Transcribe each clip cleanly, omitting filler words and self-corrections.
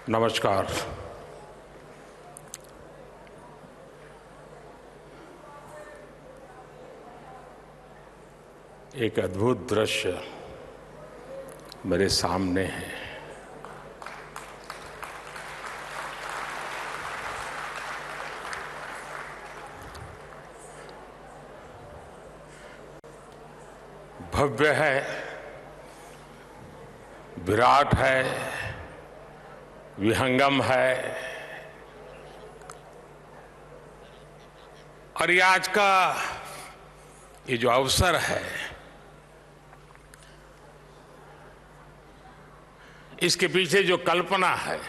नमस्कार। एक अद्भुत दृश्य मेरे सामने है। भव्य है, विराट है, विहंगम है और ये आज का ये जो अवसर है, इसके पीछे जो कल्पना है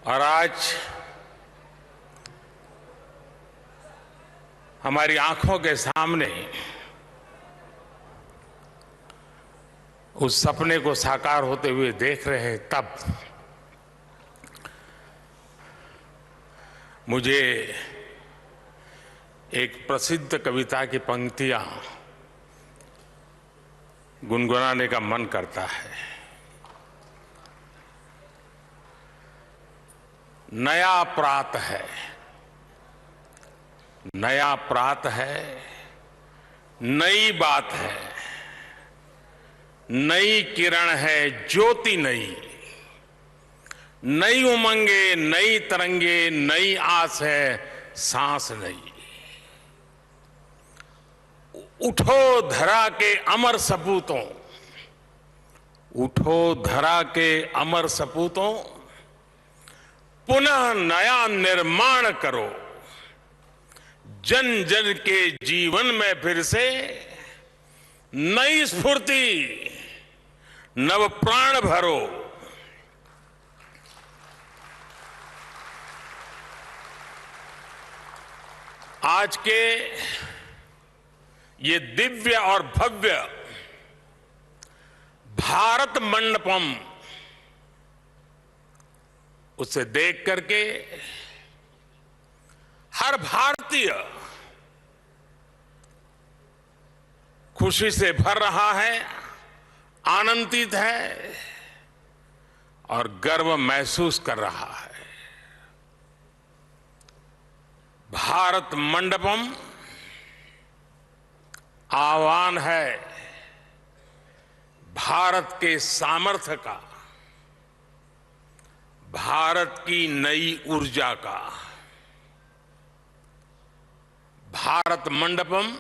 और आज हमारी आंखों के सामने उस सपने को साकार होते हुए देख रहे हैं, तब मुझे एक प्रसिद्ध कविता की पंक्तियां गुनगुनाने का मन करता है। नया प्रात है, नया प्रात है, नई बात है, नई किरण है, ज्योति नई, नई उमंगे, नई तरंगे, नई आस है, सांस नई। उठो धरा के अमर सपूतों, उठो धरा के अमर सपूतों, पुनः नया निर्माण करो। जन जन के जीवन में फिर से नई स्फूर्ति, नव प्राण भरो। आज के ये दिव्य और भव्य भारत मंडपम, उसे देख करके हर भारतीय खुशी से भर रहा है, आनंदित है और गर्व महसूस कर रहा है। भारत मंडपम आह्वान है भारत के सामर्थ्य का, भारत की नई ऊर्जा का। भारत मंडपम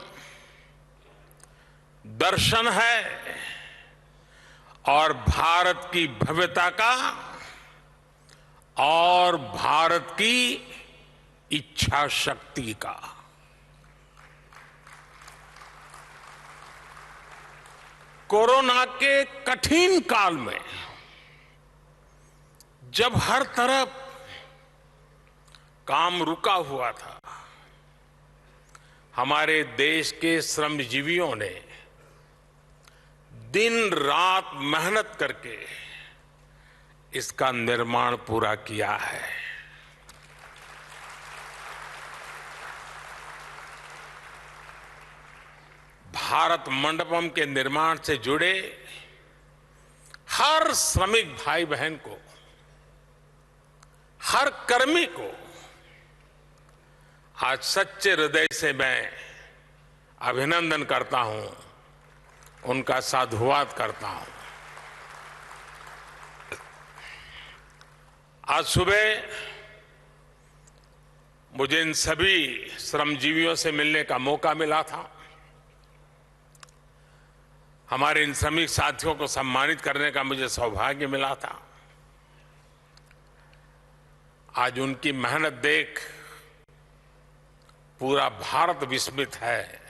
दर्शन है और भारत की भव्यता का और भारत की इच्छा शक्ति का। कोरोना के कठिन काल में जब हर तरफ काम रुका हुआ था, हमारे देश के श्रमजीवियों ने दिन रात मेहनत करके इसका निर्माण पूरा किया है। भारत मंडपम के निर्माण से जुड़े हर श्रमिक भाई बहन को, हर कर्मी को आज सच्चे हृदय से मैं अभिनंदन करता हूं, उनका साधुवाद करता हूं। आज सुबह मुझे इन सभी श्रमजीवियों से मिलने का मौका मिला था। हमारे इन श्रमिक साथियों को सम्मानित करने का मुझे सौभाग्य मिला था। आज उनकी मेहनत देख पूरा भारत विस्मित है,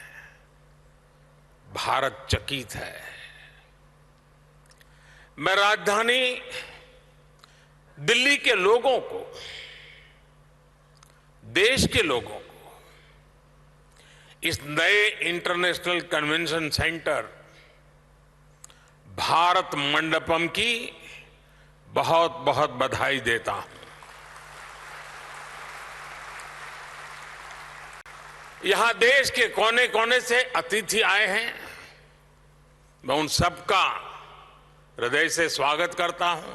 भारत चकित है। मैं राजधानी दिल्ली के लोगों को, देश के लोगों को इस नए international convention centre Bharat Mandapam की बहुत बहुत बधाई देता हूं। यहां देश के कोने कोने से अतिथि आए हैं। मैं उन सबका हृदय से स्वागत करता हूं।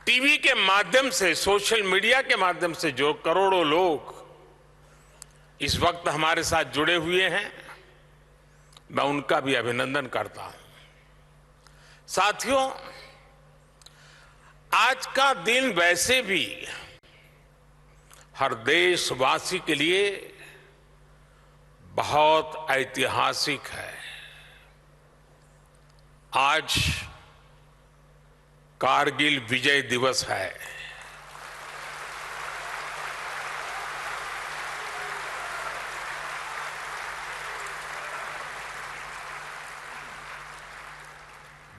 टीवी के माध्यम से, सोशल मीडिया के माध्यम से जो करोड़ों लोग इस वक्त हमारे साथ जुड़े हुए हैं, मैं उनका भी अभिनंदन करता हूं। साथियों, आज का दिन वैसे भी हर देशवासी के लिए बहुत ऐतिहासिक है। आज कारगिल विजय दिवस है।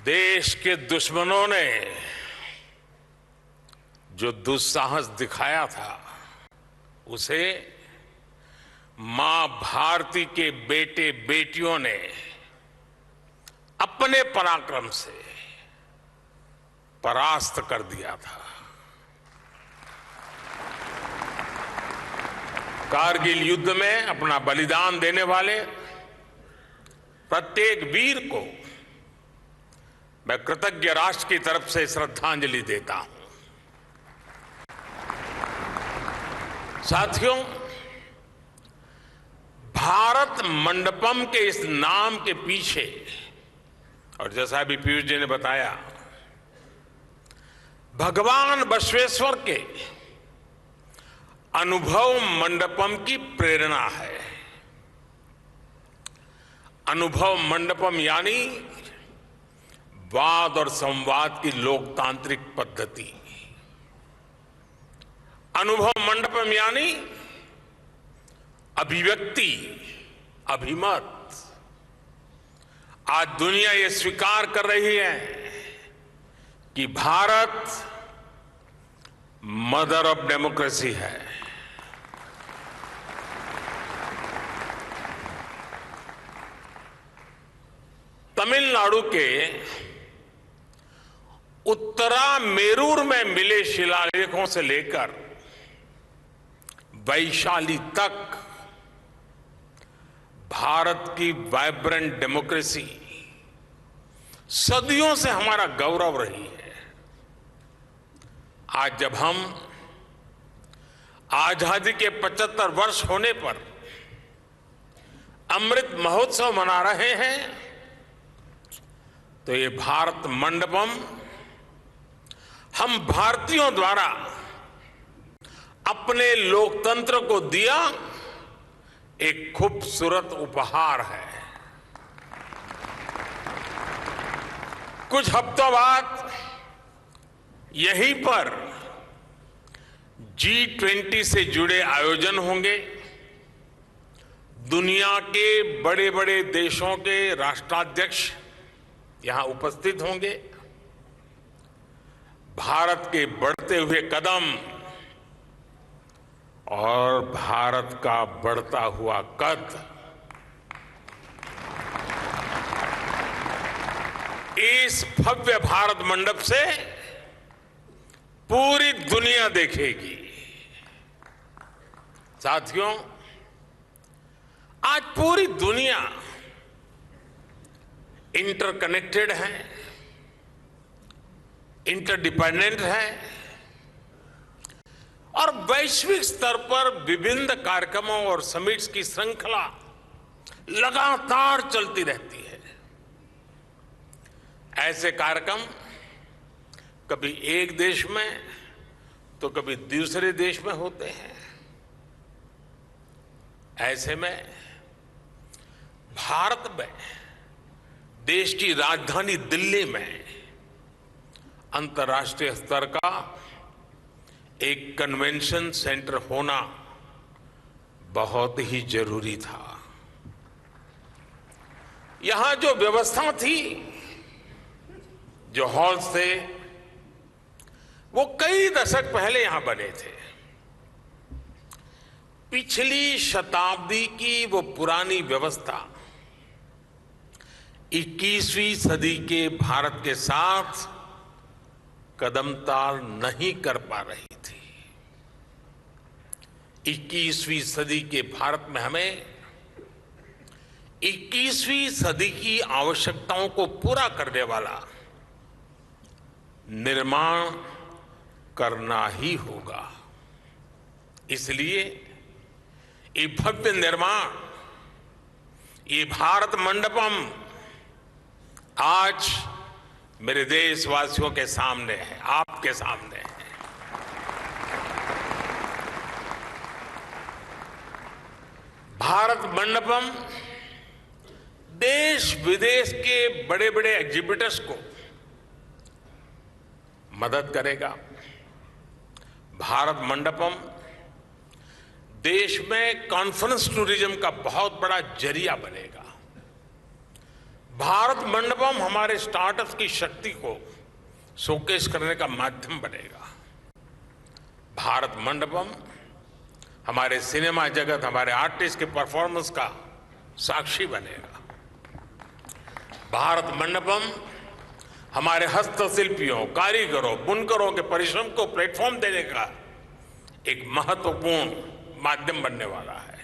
देश के दुश्मनों ने जो दुस्साहस दिखाया था, उसे मां भारती के बेटे बेटियों ने अपने पराक्रम से परास्त कर दिया था। कारगिल युद्ध में अपना बलिदान देने वाले प्रत्येक वीर को मैं कृतज्ञ राष्ट्र की तरफ से श्रद्धांजलि देता हूं। साथियों, भारत मंडपम के इस नाम के पीछे, और जैसा अभी पीयूष जी ने बताया, भगवान बसवेश्वर के अनुभव मंडपम की प्रेरणा है। अनुभव मंडपम यानी वाद और संवाद की लोकतांत्रिक पद्धति। अनुभव मंडपम यानी अभिव्यक्ति, अभिमत। आज दुनिया ये स्वीकार कर रही है कि भारत मदर ऑफ डेमोक्रेसी है। तमिलनाडु के उत्तरा मेरूर में मिले शिलालेखों से लेकर वैशाली तक भारत की वाइब्रेंट डेमोक्रेसी सदियों से हमारा गौरव रही है। आज जब हम आजादी के 75 वर्ष होने पर अमृत महोत्सव मना रहे हैं, तो ये भारत मंडपम हम भारतीयों द्वारा अपने लोकतंत्र को दिया एक खूबसूरत उपहार है। कुछ हफ्तों बाद यहीं पर G20 से जुड़े आयोजन होंगे। दुनिया के बड़े बड़े देशों के राष्ट्राध्यक्ष यहां उपस्थित होंगे। भारत के बढ़ते हुए कदम और भारत का बढ़ता हुआ कद, इस भव्य भारत मंडप से पूरी दुनिया देखेगी। साथियों, आज पूरी दुनिया इंटरकनेक्टेड है, इंटरडिपेंडेंट है और वैश्विक स्तर पर विभिन्न कार्यक्रमों और समिट्स की श्रृंखला लगातार चलती रहती है। ऐसे कार्यक्रम कभी एक देश में तो कभी दूसरे देश में होते हैं। ऐसे में भारत में, देश की राजधानी दिल्ली में अंतर्राष्ट्रीय स्तर का एक कन्वेंशन सेंटर होना बहुत ही जरूरी था। यहां जो व्यवस्था थी, जो हॉल्स थे, वो कई दशक पहले यहां बने थे। पिछली शताब्दी की वो पुरानी व्यवस्था 21वीं सदी के भारत के साथ कदमताल नहीं कर पा रही थी। 21वीं सदी के भारत में हमें 21वीं सदी की आवश्यकताओं को पूरा करने वाला निर्माण करना ही होगा। इसलिए ये भव्य निर्माण, ये भारत मंडपम आज मेरे देशवासियों के सामने है, आपके सामने है। भारत मंडपम देश विदेश के बड़े बड़े एग्जीबिटर्स को मदद करेगा। भारत मंडपम देश में कॉन्फ्रेंस टूरिज्म का बहुत बड़ा जरिया बनेगा। भारत मंडपम हमारे स्टार्टअप्स की शक्ति को शोकेस करने का माध्यम बनेगा। भारत मंडपम हमारे सिनेमा जगत, हमारे आर्टिस्ट के परफॉर्मेंस का साक्षी बनेगा। भारत मंडपम हमारे हस्तशिल्पियों, कारीगरों, बुनकरों के परिश्रम को प्लेटफॉर्म देने का एक महत्वपूर्ण माध्यम बनने वाला है।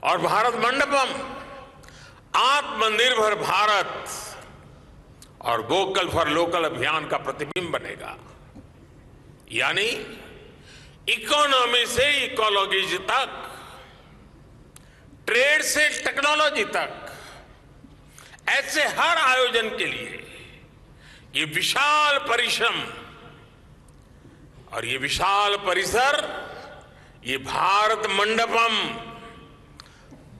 और भारत मंडपम आत्मनिर्भर भारत और वोकल फॉर लोकल अभियान का प्रतिबिंब बनेगा। यानी इकोनॉमी से इकोलॉजी तक, ट्रेड से टेक्नोलॉजी तक, ऐसे हर आयोजन के लिए ये विशाल परिश्रम और ये विशाल परिसर, ये भारत मंडपम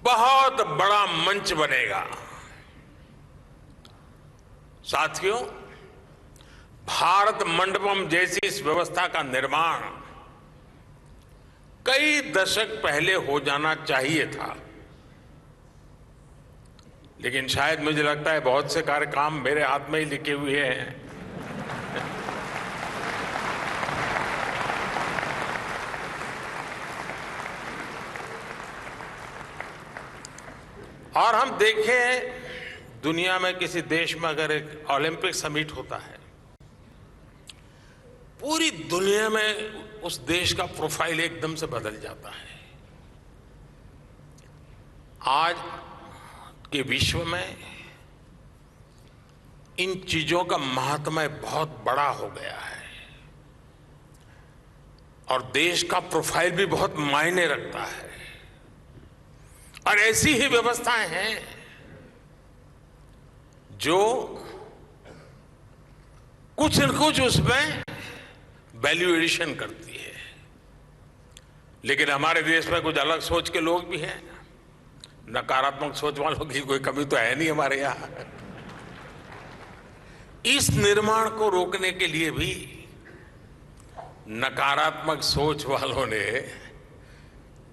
बहुत बड़ा मंच बनेगा। साथियों, भारत मंडपम जैसी इस व्यवस्था का निर्माण कई दशक पहले हो जाना चाहिए था, लेकिन शायद मुझे लगता है बहुत से कार्य काम मेरे हाथ में ही लिखे हुए हैं। और हम देखें, दुनिया में किसी देश में अगर एक ओलंपिक समिट होता है, पूरी दुनिया में उस देश का प्रोफाइल एकदम से बदल जाता है। आज के विश्व में इन चीजों का महात्म्य बहुत बड़ा हो गया है और देश का प्रोफाइल भी बहुत मायने रखता है। और ऐसी ही व्यवस्थाएं हैं जो कुछ न कुछ उसमें वैल्यू एडिशन करती है। लेकिन हमारे देश में कुछ अलग सोच के लोग भी हैं। नकारात्मक सोच वालों की कोई कमी तो है नहीं हमारे यहां। इस निर्माण को रोकने के लिए भी नकारात्मक सोच वालों ने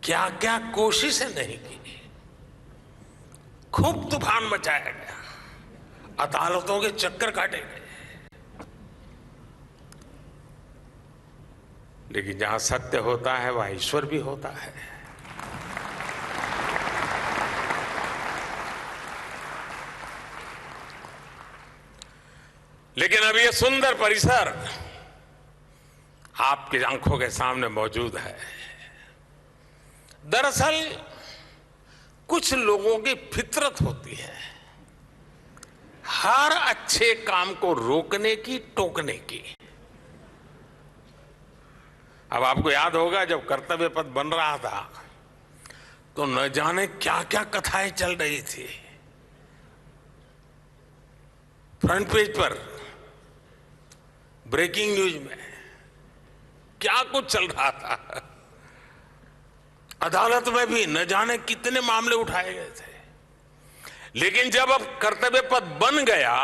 क्या क्या कोशिशें नहीं की। खूब तूफान मचाया गया, अदालतों के चक्कर काटे गए, लेकिन जहां सत्य होता है वहां ईश्वर भी होता है। लेकिन अब यह सुंदर परिसर आपकी आंखों के सामने मौजूद है। दरअसल कुछ लोगों की फितरत होती है हर अच्छे काम को रोकने की, टोकने की। अब आपको याद होगा जब कर्तव्य पथ बन रहा था तो न जाने क्या क्या कथाएं चल रही थी। फ्रंट पेज पर, ब्रेकिंग न्यूज में क्या कुछ चल रहा था। अदालत में भी न जाने कितने मामले उठाए गए थे। लेकिन जब अब कर्तव्य पथ बन गया,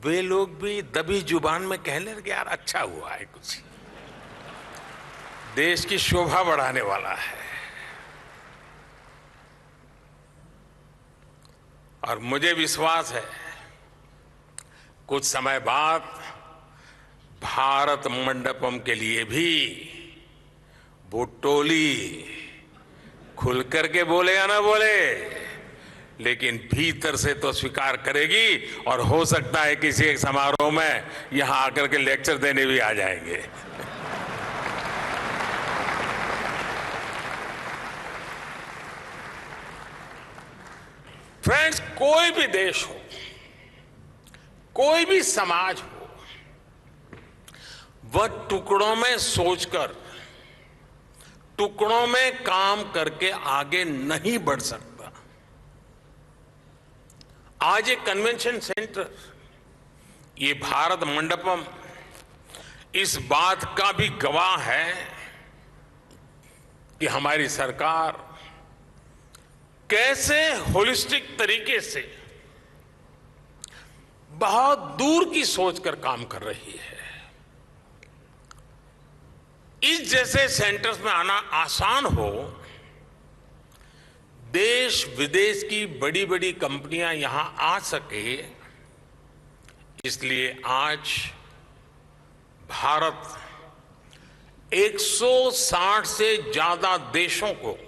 वे लोग भी दबी जुबान में कहने लगे, यार अच्छा हुआ है, कुछ देश की शोभा बढ़ाने वाला है। और मुझे विश्वास है कुछ समय बाद भारत मंडपम के लिए भी वो टोली खुल करके बोले या ना बोले, लेकिन भीतर से तो स्वीकार करेगी। और हो सकता है किसी एक समारोह में यहां आकर के लेक्चर देने भी आ जाएंगे। फ्रेंड्स, कोई भी देश हो, कोई भी समाज हो, वह टुकड़ों में सोचकर, टुकड़ों में काम करके आगे नहीं बढ़ सकता। आज ये कन्वेंशन सेंटर, ये भारत मंडपम इस बात का भी गवाह है कि हमारी सरकार कैसे होलिस्टिक तरीके से बहुत दूर की सोचकर काम कर रही है। इस जैसे सेंटर्स में आना आसान हो, देश विदेश की बड़ी बड़ी कंपनियां यहां आ सके, इसलिए आज भारत 160 से ज्यादा देशों को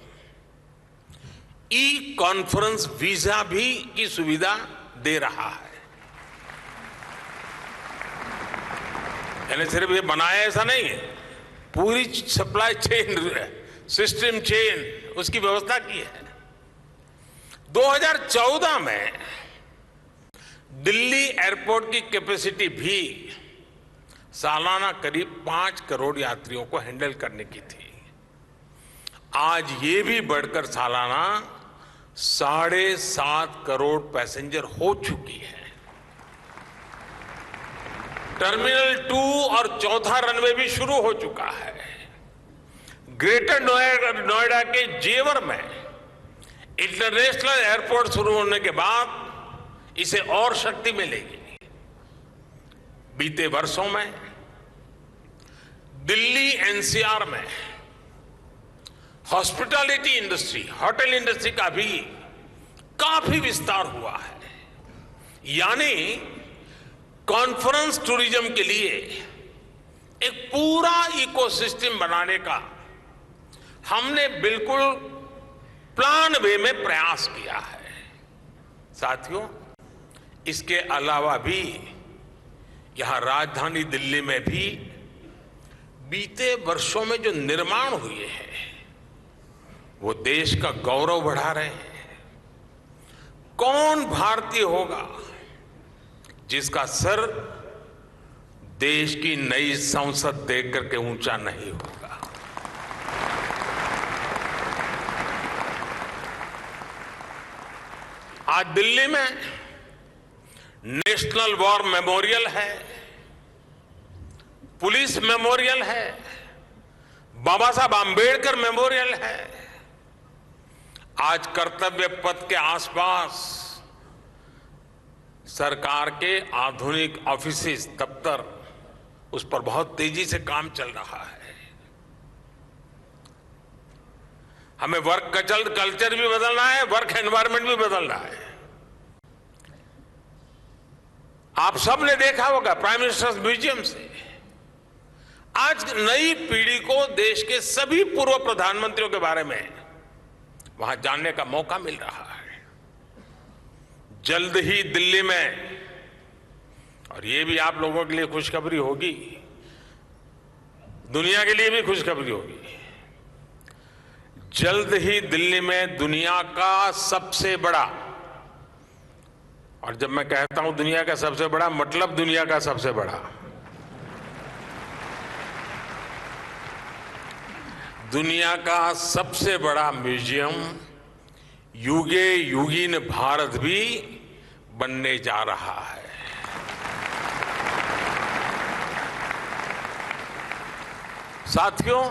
ई कॉन्फ्रेंस वीजा भी की सुविधा दे रहा है। यानी सिर्फ ये बनाया ऐसा नहीं है, पूरी सप्लाई चेन, सिस्टम चेन, उसकी व्यवस्था की है। 2014 में दिल्ली एयरपोर्ट की कैपेसिटी भी सालाना करीब 5 करोड़ यात्रियों को हैंडल करने की थी। आज ये भी बढ़कर सालाना 7.5 करोड़ पैसेंजर हो चुकी है। टर्मिनल 2 और चौथा रनवे भी शुरू हो चुका है। ग्रेटर नोएडा के जेवर में इंटरनेशनल एयरपोर्ट शुरू होने के बाद इसे और शक्ति मिलेगी। बीते वर्षों में दिल्ली एनसीआर में हॉस्पिटैलिटी इंडस्ट्री, होटल इंडस्ट्री का भी काफी विस्तार हुआ है। यानी कॉन्फ्रेंस टूरिज्म के लिए एक पूरा इकोसिस्टम बनाने का हमने बिल्कुल प्लान वे में प्रयास किया है। साथियों, इसके अलावा भी यहां राजधानी दिल्ली में भी बीते वर्षों में जो निर्माण हुए हैं वो देश का गौरव बढ़ा रहे हैं। कौन भारतीय होगा जिसका सर देश की नई संसद देख करके ऊंचा नहीं होगा। आज दिल्ली में नेशनल वॉर मेमोरियल है, पुलिस मेमोरियल है, बाबा साहब आंबेडकर मेमोरियल है। आज कर्तव्य पथ के आसपास सरकार के आधुनिक ऑफिसेस, दफ्तर, उस पर बहुत तेजी से काम चल रहा है। हमें वर्क कल्चर भी बदलना है, वर्क एनवायरनमेंट भी बदलना है। आप सब ने देखा होगा प्राइम मिनिस्टर्स म्यूजियम से आज नई पीढ़ी को देश के सभी पूर्व प्रधानमंत्रियों के बारे में वहां जानने का मौका मिल रहा है। जल्द ही दिल्ली में, और ये भी आप लोगों के लिए खुशखबरी होगी, दुनिया के लिए भी खुशखबरी होगी, जल्द ही दिल्ली में दुनिया का सबसे बड़ा, और जब मैं कहता हूं दुनिया का सबसे बड़ा, मतलब दुनिया का सबसे बड़ा, दुनिया का सबसे बड़ा म्यूजियम युगे युगीन भारत भी बनने जा रहा है। साथियों,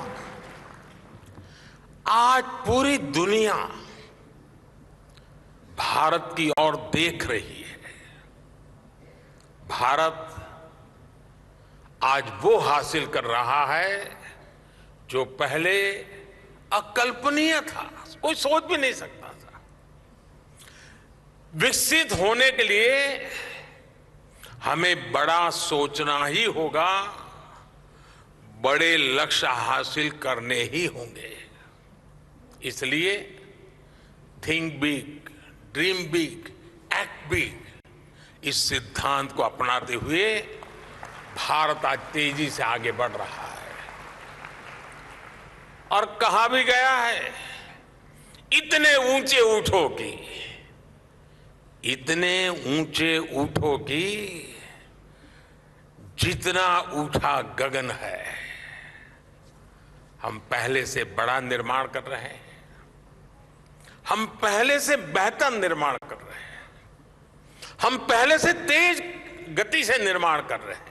आज पूरी दुनिया भारत की ओर देख रही है। भारत आज वो हासिल कर रहा है जो पहले अकल्पनीय था, कोई सोच भी नहीं सकता था। विकसित होने के लिए हमें बड़ा सोचना ही होगा, बड़े लक्ष्य हासिल करने ही होंगे। इसलिए think big, dream big, act big, इस सिद्धांत को अपनाते हुए भारत आज तेजी से आगे बढ़ रहा है। और कहा भी गया है, इतने ऊंचे उठो कि इतने ऊंचे उठो कि जितना ऊंचा गगन है। हम पहले से बड़ा निर्माण कर रहे हैं, हम पहले से बेहतर निर्माण कर रहे हैं, हम पहले से तेज गति से निर्माण कर रहे हैं।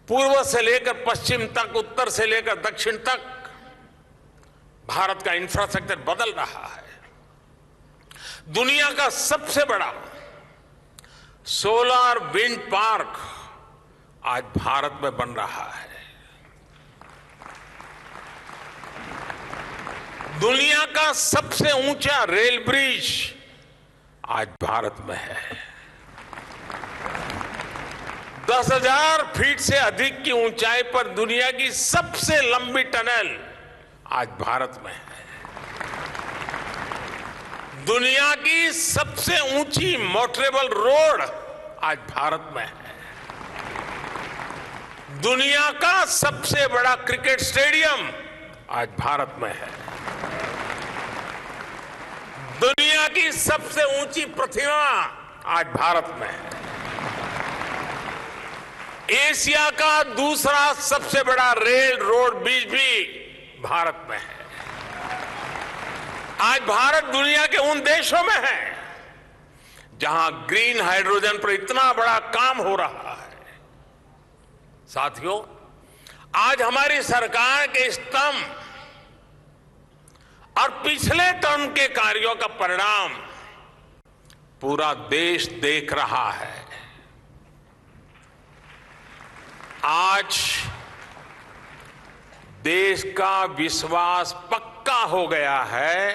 पूर्व से लेकर पश्चिम तक, उत्तर से लेकर दक्षिण तक भारत का इंफ्रास्ट्रक्चर बदल रहा है। दुनिया का सबसे बड़ा सोलर विंड पार्क आज भारत में बन रहा है। दुनिया का सबसे ऊंचा रेल ब्रिज आज भारत में है। 10,000 फीट से अधिक की ऊंचाई पर दुनिया की सबसे लंबी टनल आज भारत में है। दुनिया की सबसे ऊंची मोटरेबल रोड आज भारत में है। दुनिया का सबसे बड़ा क्रिकेट स्टेडियम आज भारत में है। दुनिया की सबसे ऊंची प्रतिमा आज भारत में है। एशिया का दूसरा सबसे बड़ा रेल रोड ब्रिज भी भारत में है। आज भारत दुनिया के उन देशों में है जहां ग्रीन हाइड्रोजन पर इतना बड़ा काम हो रहा है। साथियों, आज हमारी सरकार के स्तंभ और पिछले टर्म के कार्यों का परिणाम पूरा देश देख रहा है। आज देश का विश्वास पक्का हो गया है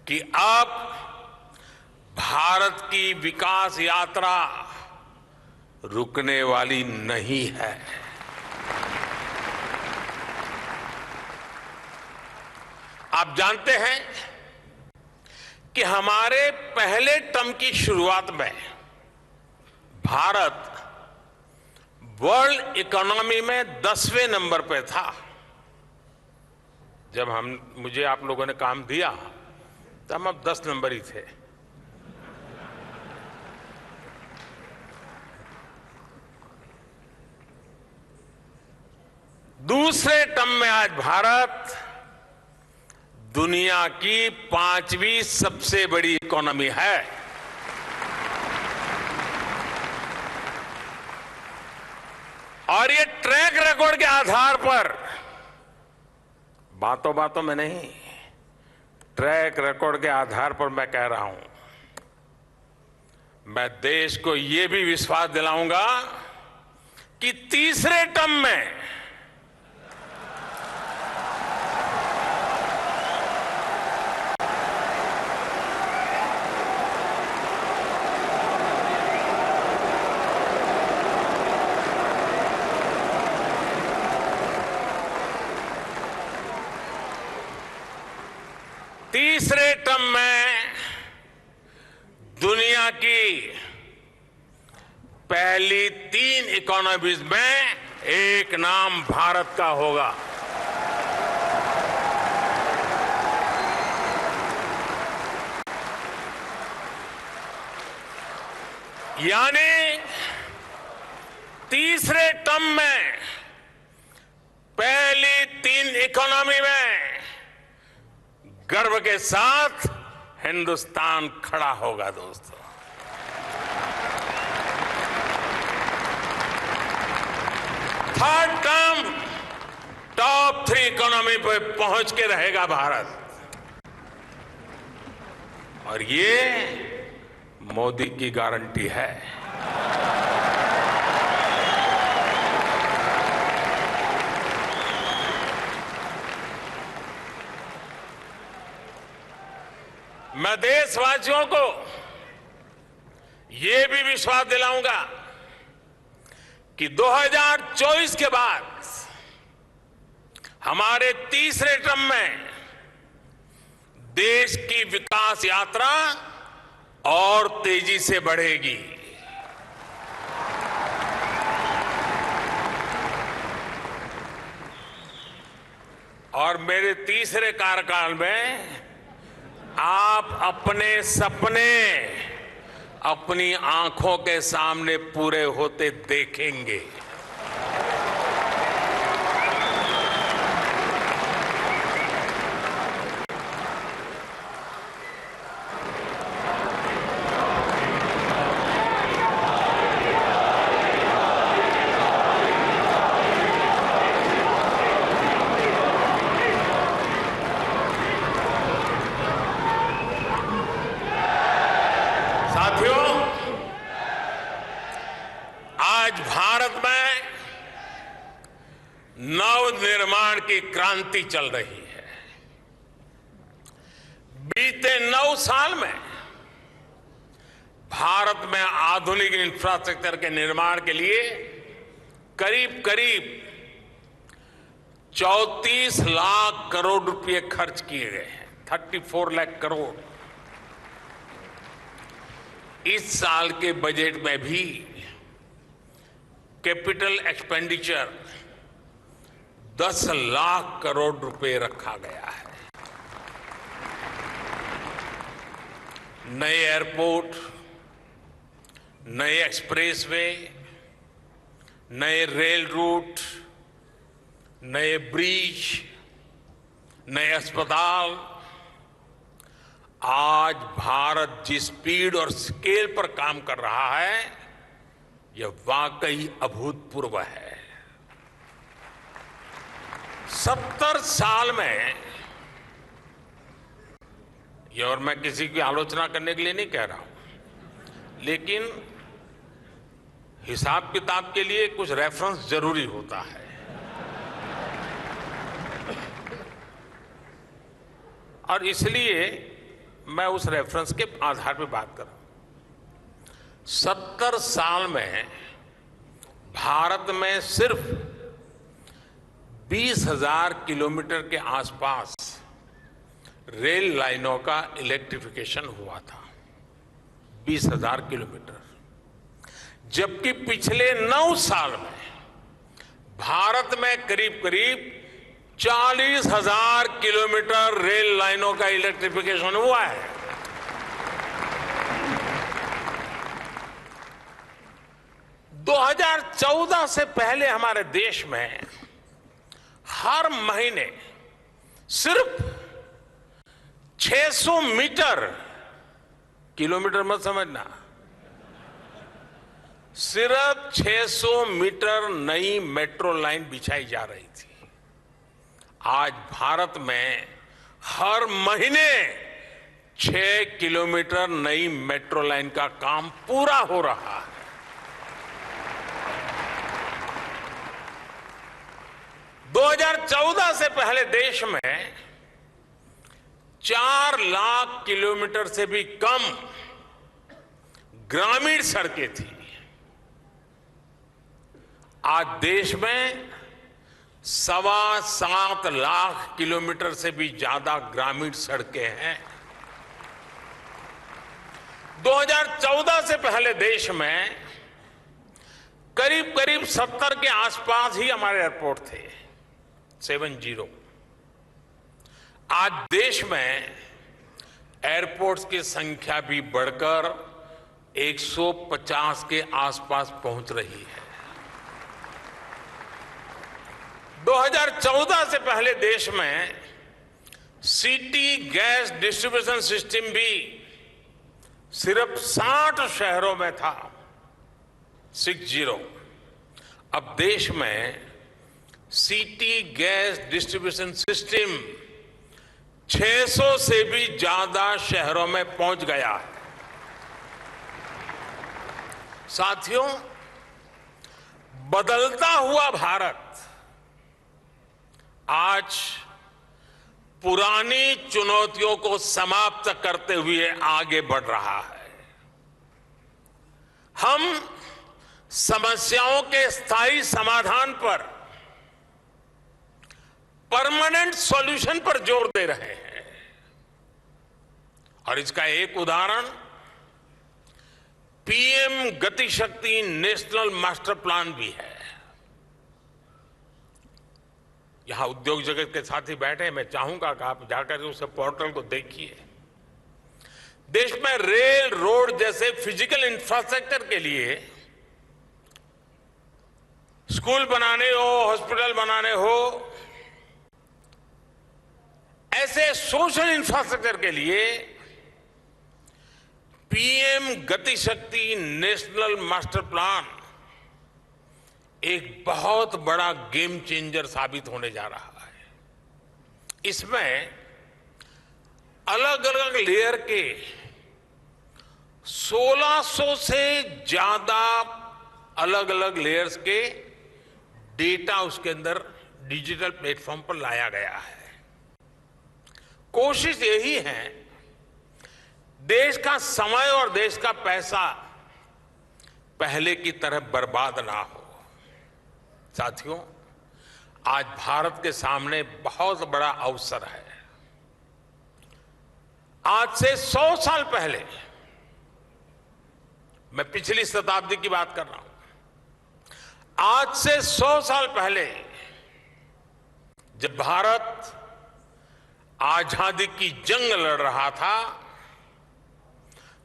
कि अब भारत की विकास यात्रा रुकने वाली नहीं है। आप जानते हैं कि हमारे पहले टर्म की शुरुआत में भारत वर्ल्ड इकोनॉमी में 10वें नंबर पे था। जब मुझे आप लोगों ने काम दिया तो हम अब 10 नंबर ही थे। दूसरे टर्म में आज भारत दुनिया की 5वीं सबसे बड़ी इकोनॉमी है। और ये ट्रैक रिकॉर्ड के आधार पर, बातों बातों में नहीं, ट्रैक रिकॉर्ड के आधार पर मैं कह रहा हूं, मैं देश को ये भी विश्वास दिलाऊंगा कि तीसरे टर्म में दुनिया की पहली 3 इकोनॉमीज में एक नाम भारत का होगा। यानी तीसरे टर्म में पहली 3 इकोनॉमी में गर्व के साथ हिंदुस्तान खड़ा होगा। दोस्तों, थर्ड टर्म टॉप 3 इकोनॉमी पे पहुंच के रहेगा भारत, और ये मोदी की गारंटी है। मैं देशवासियों को यह भी विश्वास दिलाऊंगा कि 2024 के बाद हमारे तीसरे टर्म में देश की विकास यात्रा और तेजी से बढ़ेगी। और मेरे तीसरे कार्यकाल में आप अपने सपने अपनी आंखों के सामने पूरे होते देखेंगे। साथियों, आज भारत में नवनिर्माण की क्रांति चल रही है। बीते 9 साल में भारत में आधुनिक इंफ्रास्ट्रक्चर के निर्माण के लिए करीब करीब 34 लाख करोड़ रुपए खर्च किए गए हैं। 34 लाख करोड़। इस साल के बजट में भी कैपिटल एक्सपेंडिचर 10 लाख करोड़ रुपए रखा गया है। नए एयरपोर्ट, नए एक्सप्रेसवे, नए रेल रूट, नए ब्रिज, नए अस्पताल। आज भारत जिस स्पीड और स्केल पर काम कर रहा है, यह वाकई अभूतपूर्व है। 70 साल में, ये और मैं किसी की आलोचना करने के लिए नहीं कह रहा हूं, लेकिन हिसाब किताब के लिए कुछ रेफरेंस जरूरी होता है। और इसलिए मैं उस रेफरेंस के आधार पर बात कर रहा हूं। 70 साल में भारत में सिर्फ 20,000 किलोमीटर के आसपास रेल लाइनों का इलेक्ट्रिफिकेशन हुआ था। 20,000 किलोमीटर। जबकि पिछले 9 साल में भारत में करीब करीब 40,000 किलोमीटर रेल लाइनों का इलेक्ट्रिफिकेशन हुआ है। दो 2014 से पहले हमारे देश में हर महीने सिर्फ 600 मीटर, किलोमीटर मत समझना, सिर्फ 600 मीटर नई मेट्रो लाइन बिछाई जा रही थी। आज भारत में हर महीने 6 किलोमीटर नई मेट्रो लाइन का काम पूरा हो रहा है। दो 2014 से पहले देश में 4 लाख किलोमीटर से भी कम ग्रामीण सड़कें थी। आज देश में 7.25 लाख किलोमीटर से भी ज्यादा ग्रामीण सड़कें हैं। 2014 से पहले देश में करीब करीब 70 के आसपास ही हमारे एयरपोर्ट थे, 70। आज देश में एयरपोर्ट्स की संख्या भी बढ़कर 150 के आसपास पहुंच रही है। 2014 से पहले देश में सिटी गैस डिस्ट्रीब्यूशन सिस्टम भी सिर्फ 60 शहरों में था, 60। अब देश में सिटी गैस डिस्ट्रीब्यूशन सिस्टम 600 से भी ज्यादा शहरों में पहुंच गया है। साथियों, बदलता हुआ भारत आज पुरानी चुनौतियों को समाप्त करते हुए आगे बढ़ रहा है। हम समस्याओं के स्थायी समाधान पर, परमानेंट सॉल्यूशन पर जोर दे रहे हैं। और इसका एक उदाहरण पीएम गति शक्ति नेशनल मास्टर प्लान भी है। यहां उद्योग जगत के साथी बैठे, मैं चाहूंगा कि आप जाकर उस पोर्टल को देखिए। देश में रेल, रोड जैसे फिजिकल इंफ्रास्ट्रक्चर के लिए, स्कूल बनाने हो, हॉस्पिटल बनाने हो, ऐसे सोशल इंफ्रास्ट्रक्चर के लिए पीएम गति शक्ति नेशनल मास्टर प्लान एक बहुत बड़ा गेम चेंजर साबित होने जा रहा है। इसमें अलग अलग लेयर के 1600 से ज्यादा अलग अलग लेयर्स के डेटा उसके अंदर डिजिटल प्लेटफॉर्म पर लाया गया है। कोशिश यही है देश का समय और देश का पैसा पहले की तरह बर्बाद ना हो। साथियों, आज भारत के सामने बहुत बड़ा अवसर है। आज से 100 साल पहले, मैं पिछली शताब्दी की बात कर रहा हूं, आज से 100 साल पहले जब भारत आजादी की जंग लड़ रहा था,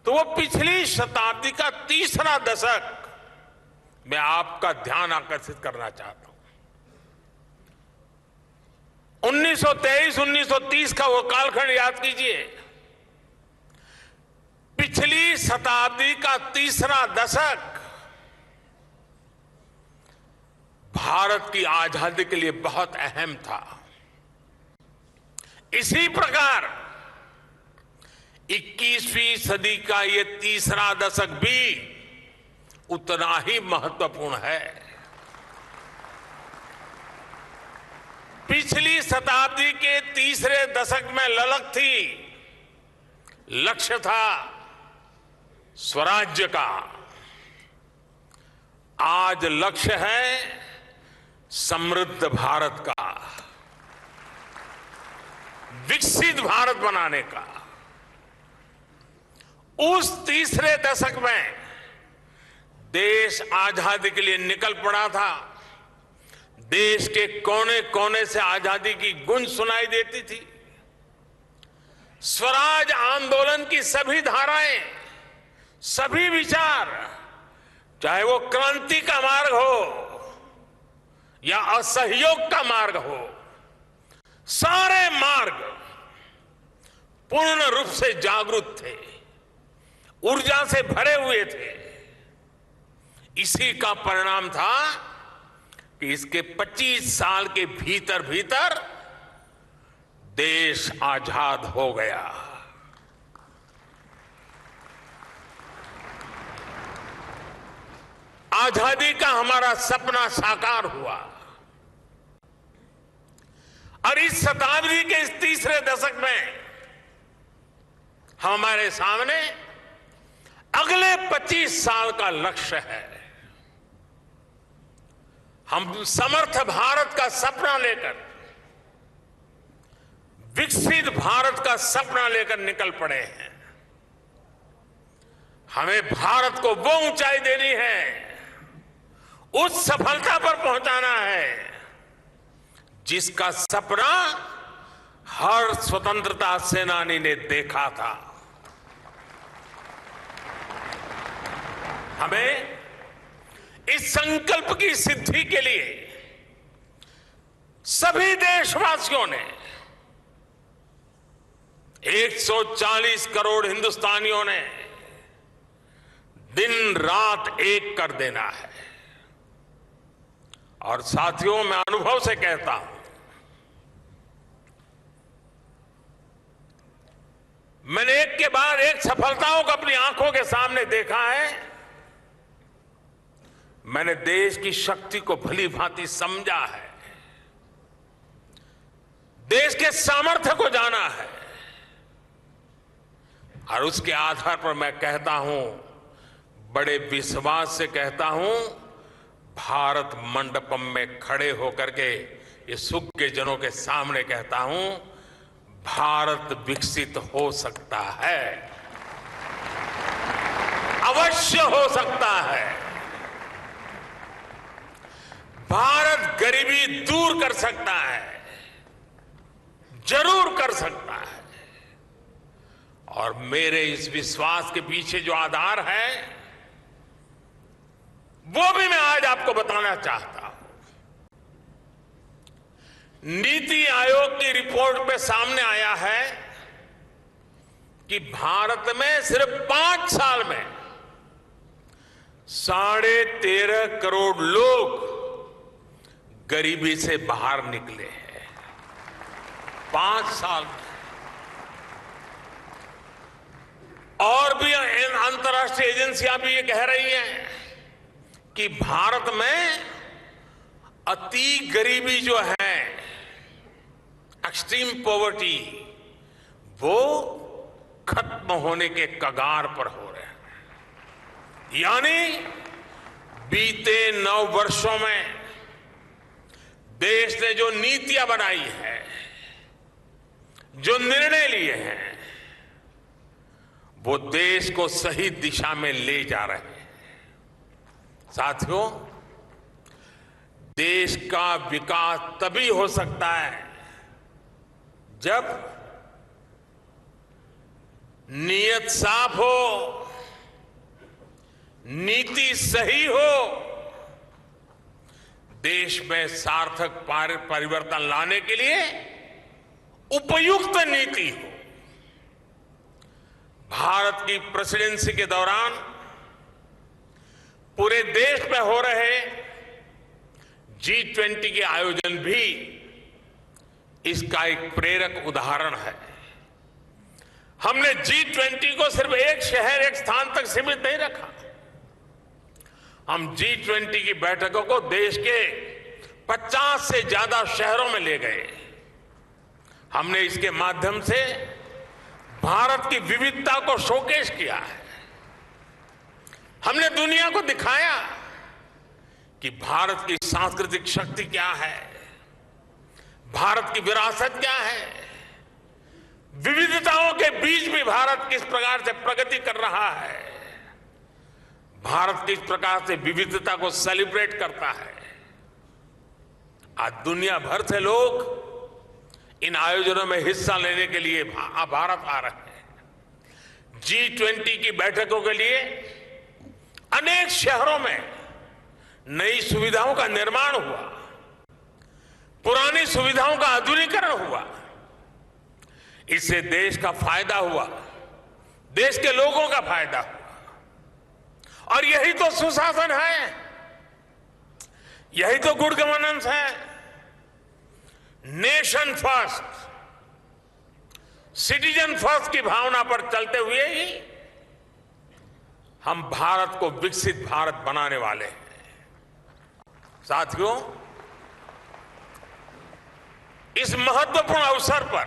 तो वो पिछली शताब्दी का तीसरा दशक मैं आपका ध्यान आकर्षित करना चाहता हूं। 1923-1930 का वो कालखंड याद कीजिए। पिछली शताब्दी का तीसरा दशक भारत की आजादी के लिए बहुत अहम था। इसी प्रकार 21वीं सदी का ये तीसरा दशक भी उतना ही महत्वपूर्ण है। पिछली शताब्दी के तीसरे दशक में ललक थी, लक्ष्य था स्वराज्य का। आज लक्ष्य है समृद्ध भारत का, विकसित भारत बनाने का। उस तीसरे दशक में देश आजादी के लिए निकल पड़ा था। देश के कोने कोने से आजादी की गूंज सुनाई देती थी। स्वराज आंदोलन की सभी धाराएं, सभी विचार, चाहे वो क्रांति का मार्ग हो या असहयोग का मार्ग हो, सारे मार्ग पूर्ण रूप से जागरूक थे, ऊर्जा से भरे हुए थे। इसी का परिणाम था कि इसके 25 साल के भीतर भीतर देश आजाद हो गया। आजादी का हमारा सपना साकार हुआ और इस शताब्दी के इस तीसरे दशक में हमारे सामने अगले 25 साल का लक्ष्य है। हम समर्थ भारत का सपना लेकर, विकसित भारत का सपना लेकर निकल पड़े हैं। हमें भारत को वो ऊंचाई देनी है, उस सफलता पर पहुंचाना है जिसका सपना हर स्वतंत्रता सेनानी ने देखा था। हमें इस संकल्प की सिद्धि के लिए सभी देशवासियों ने, 140 करोड़ हिंदुस्तानियों ने दिन रात एक कर देना है। और साथियों, मैं अनुभव से कहता हूं, मैंने एक के बाद एक सफलताओं को अपनी आंखों के सामने देखा है। मैंने देश की शक्ति को भली भांति समझा है, देश के सामर्थ्य को जाना है, और उसके आधार पर मैं कहता हूं, बड़े विश्वास से कहता हूं, भारत मंडपम में खड़े होकर के ये सुख के जनों के सामने कहता हूं, भारत विकसित हो सकता है, अवश्य हो सकता है। भारत गरीबी दूर कर सकता है, जरूर कर सकता है। और मेरे इस विश्वास के पीछे जो आधार है वो भी मैं आज आपको बताना चाहता हूं। नीति आयोग की रिपोर्ट में सामने आया है कि भारत में सिर्फ 5 साल में 13.5 करोड़ लोग गरीबी से बाहर निकले हैं। 5 साल में। और भी अंतर्राष्ट्रीय एजेंसियां भी ये कह रही हैं कि भारत में अति गरीबी जो है, एक्सट्रीम पॉवर्टी, वो खत्म होने के कगार पर हो रहे हैं। यानी बीते 9 वर्षों में देश ने जो नीतियां बनाई है, जो निर्णय लिए हैं, वो देश को सही दिशा में ले जा रहे हैं। साथियों, देश का विकास तभी हो सकता है जब नीयत साफ हो, नीति सही हो, देश में सार्थक परिवर्तन लाने के लिए उपयुक्त नीति हो। भारत की प्रेसिडेंसी के दौरान पूरे देश में हो रहे G20 के आयोजन भी इसका एक प्रेरक उदाहरण है। हमने G20 को सिर्फ एक शहर, एक स्थान तक सीमित नहीं रखा। हम G20 की बैठकों को देश के 50 से ज्यादा शहरों में ले गए। हमने इसके माध्यम से भारत की विविधता को शोकेस किया है। हमने दुनिया को दिखाया कि भारत की सांस्कृतिक शक्ति क्या है, भारत की विरासत क्या है, विविधताओं के बीच भी भारत किस प्रकार से प्रगति कर रहा है, भारत किस प्रकार से विविधता को सेलिब्रेट करता है। आज दुनिया भर से लोग इन आयोजनों में हिस्सा लेने के लिए भारत आ रहे हैं। G20 की बैठकों के लिए अनेक शहरों में नई सुविधाओं का निर्माण हुआ, पुरानी सुविधाओं का आधुनिकीकरण हुआ। इससे देश का फायदा हुआ, देश के लोगों का फायदा हुआ। और यही तो सुशासन है, यही तो गुड गवर्नेंस है। नेशन फर्स्ट, सिटीजन फर्स्ट की भावना पर चलते हुए ही हम भारत को विकसित भारत बनाने वाले हैं। साथियों, इस महत्वपूर्ण अवसर पर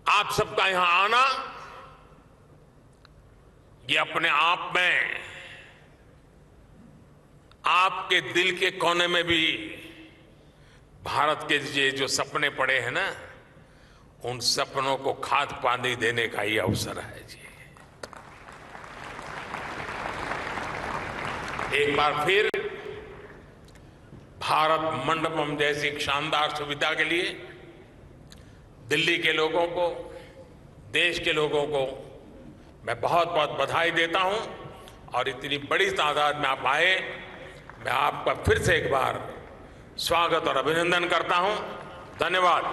आप सबका यहां आना, ये अपने आप में आपके दिल के कोने में भी भारत के ये जो सपने पड़े हैं ना, उन सपनों को खाद पानी देने का ही अवसर है जी। एक बार फिर भारत मंडपम जैसी शानदार सुविधा के लिए दिल्ली के लोगों को, देश के लोगों को मैं बहुत बहुत बधाई देता हूं। और इतनी बड़ी तादाद में आप आए, मैं आपका फिर से एक बार स्वागत और अभिनंदन करता हूं। धन्यवाद।